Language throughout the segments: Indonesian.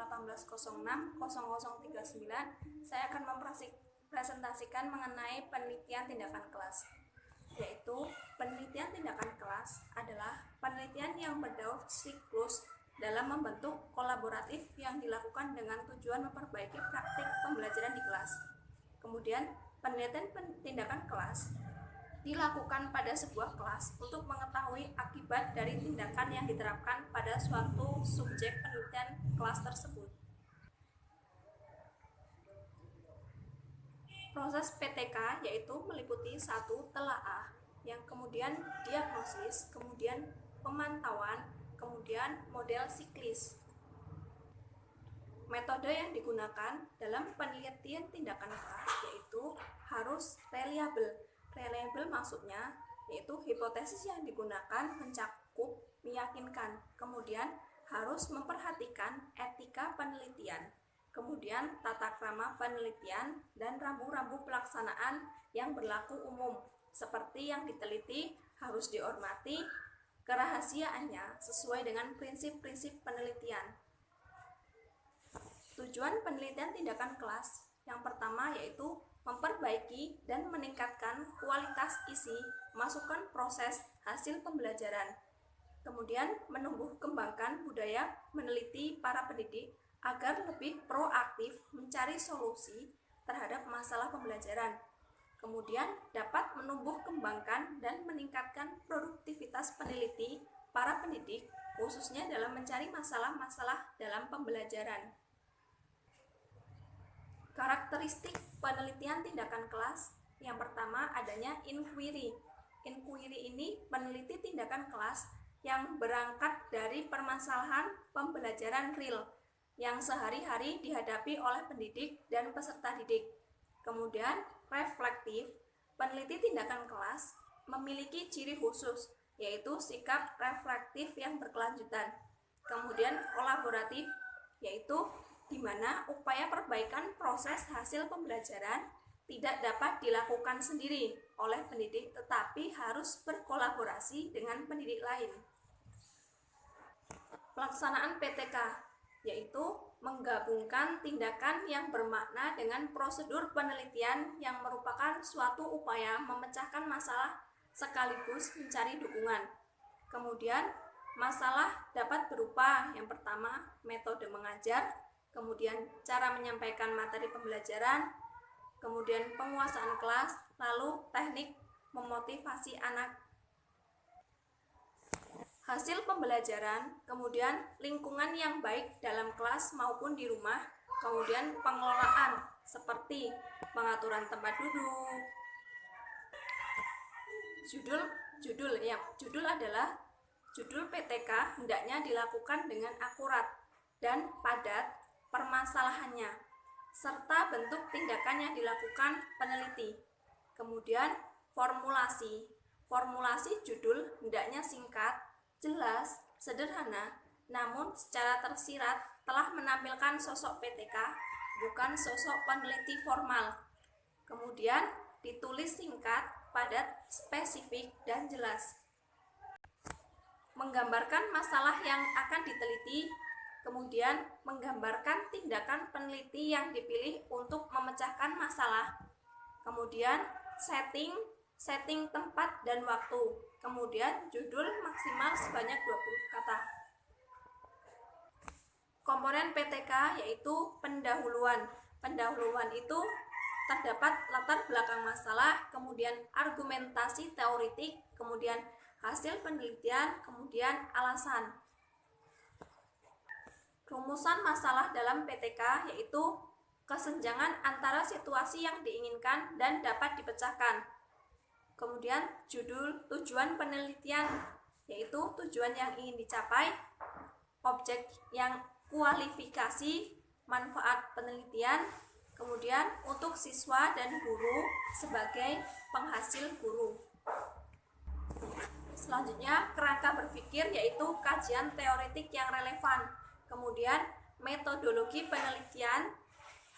1806-0039 saya akan mempresentasikan mengenai penelitian tindakan kelas, yaitu penelitian tindakan kelas adalah penelitian yang berdaulat siklus dalam membentuk kolaboratif yang dilakukan dengan tujuan memperbaiki praktik pembelajaran di kelas. Kemudian, penelitian tindakan kelas dilakukan pada sebuah kelas untuk mengetahui akibat dari tindakan yang diterapkan pada suatu subjek penelitian kelas tersebut. Proses PTK yaitu meliputi 1. Telaah, yang kemudian diagnosis, kemudian pemantauan, kemudian model siklis. Metode yang digunakan dalam penelitian tindakan kelas yaitu harus reliable. Reliable maksudnya yaitu hipotesis yang digunakan mencakup, meyakinkan. Kemudian harus memperhatikan etika penelitian. Kemudian tata krama penelitian dan rambu-rambu pelaksanaan yang berlaku umum. Seperti yang diteliti harus dihormati kerahasiaannya sesuai dengan prinsip-prinsip penelitian. Tujuan penelitian tindakan kelas yang pertama yaitu memperbaiki dan meningkatkan kualitas isi, masukan proses, hasil pembelajaran. Kemudian menumbuh kembangkan budaya meneliti para pendidik agar lebih proaktif mencari solusi terhadap masalah pembelajaran. Kemudian dapat menumbuh kembangkan dan meningkatkan produktivitas peneliti para pendidik, khususnya dalam mencari masalah-masalah dalam pembelajaran. Karakteristik penelitian tindakan kelas yang pertama adanya inquiry. Inquiry ini peneliti tindakan kelas yang berangkat dari permasalahan pembelajaran real yang sehari-hari dihadapi oleh pendidik dan peserta didik. Kemudian reflektif, peneliti tindakan kelas memiliki ciri khusus yaitu sikap reflektif yang berkelanjutan. Kemudian kolaboratif, yaitu di mana upaya perbaikan proses hasil pembelajaran tidak dapat dilakukan sendiri oleh pendidik tetapi harus berkolaborasi dengan pendidik lain. Pelaksanaan PTK yaitu menggabungkan tindakan yang bermakna dengan prosedur penelitian yang merupakan suatu upaya memecahkan masalah sekaligus mencari dukungan. Kemudian masalah dapat berupa yang pertama metode mengajar, kemudian cara menyampaikan materi pembelajaran, kemudian penguasaan kelas, lalu teknik memotivasi anak. Hasil pembelajaran, kemudian lingkungan yang baik dalam kelas maupun di rumah, kemudian pengelolaan seperti pengaturan tempat duduk. Judul adalah judul PTK hendaknya dilakukan dengan akurat dan padat permasalahannya, serta bentuk tindakan yang dilakukan peneliti. Kemudian formulasi judul hendaknya singkat, jelas, sederhana, namun secara tersirat telah menampilkan sosok PTK, bukan sosok peneliti formal. Kemudian ditulis singkat, padat, spesifik, dan jelas. Menggambarkan masalah yang akan diteliti, kemudian menggambarkan tindakan peneliti yang dipilih untuk memecahkan masalah. Kemudian setting tempat dan waktu. Kemudian judul maksimal sebanyak 20 kata. Komponen PTK yaitu pendahuluan. Pendahuluan itu terdapat latar belakang masalah, kemudian argumentasi teoritik, kemudian hasil penelitian, kemudian alasan. Rumusan masalah dalam PTK yaitu kesenjangan antara situasi yang diinginkan dan dapat dipecahkan. Kemudian tujuan penelitian yaitu tujuan yang ingin dicapai, objek yang kualifikasi, manfaat penelitian, kemudian untuk siswa dan guru sebagai penghasil guru. Selanjutnya kerangka berpikir yaitu kajian teoretik yang relevan. Kemudian metodologi penelitian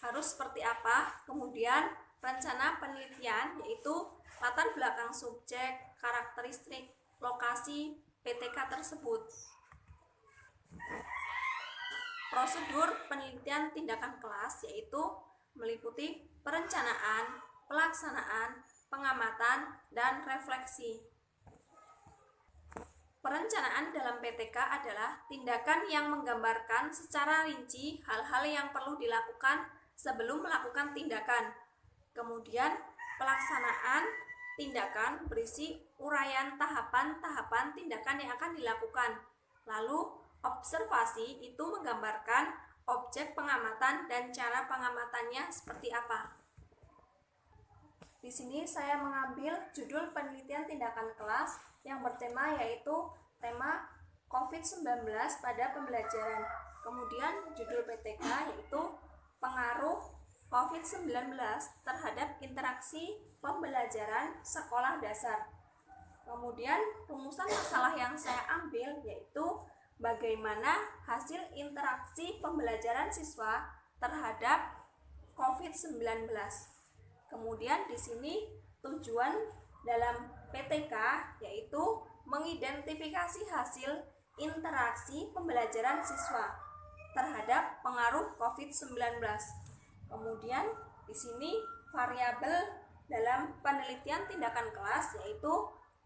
harus seperti apa, kemudian rencana penelitian yaitu latar belakang subjek, karakteristik, lokasi PTK tersebut. Prosedur penelitian tindakan kelas yaitu meliputi perencanaan, pelaksanaan, pengamatan, dan refleksi. Perencanaan dalam PTK adalah tindakan yang menggambarkan secara rinci hal-hal yang perlu dilakukan sebelum melakukan tindakan. Kemudian, pelaksanaan tindakan berisi uraian tahapan-tahapan tindakan yang akan dilakukan. Lalu, observasi itu menggambarkan objek pengamatan dan cara pengamatannya seperti apa. Di sini saya mengambil judul penelitian tindakan kelas yang bertema yaitu tema COVID-19 pada pembelajaran. Kemudian judul PTK yaitu pengaruh COVID-19 terhadap interaksi pembelajaran sekolah dasar. Kemudian rumusan masalah yang saya ambil yaitu bagaimana hasil interaksi pembelajaran siswa terhadap COVID-19. Kemudian di sini tujuan dalam PTK yaitu mengidentifikasi hasil interaksi pembelajaran siswa terhadap pengaruh COVID-19. Kemudian di sini variabel dalam penelitian tindakan kelas yaitu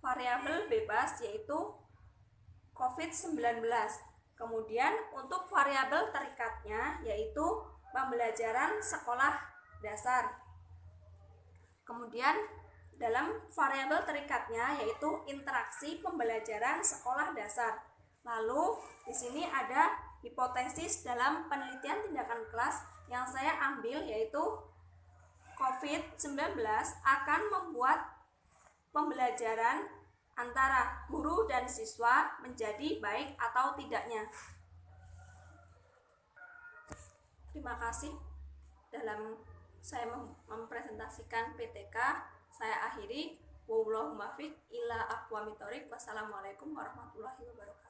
variabel bebas yaitu COVID-19. Kemudian untuk variabel terikatnya yaitu pembelajaran sekolah dasar. Kemudian dalam variabel terikatnya yaitu interaksi pembelajaran sekolah dasar. Lalu di sini ada hipotesis dalam penelitian tindakan kelas yang saya ambil yaitu COVID-19 akan membuat pembelajaran antara guru dan siswa menjadi baik atau tidaknya. Terima kasih. Dalam saya mempresentasikan PTK, saya akhiri. Wallahul muwaffiq ila aqwamit thoriq. Wassalamualaikum warahmatullahi wabarakatuh.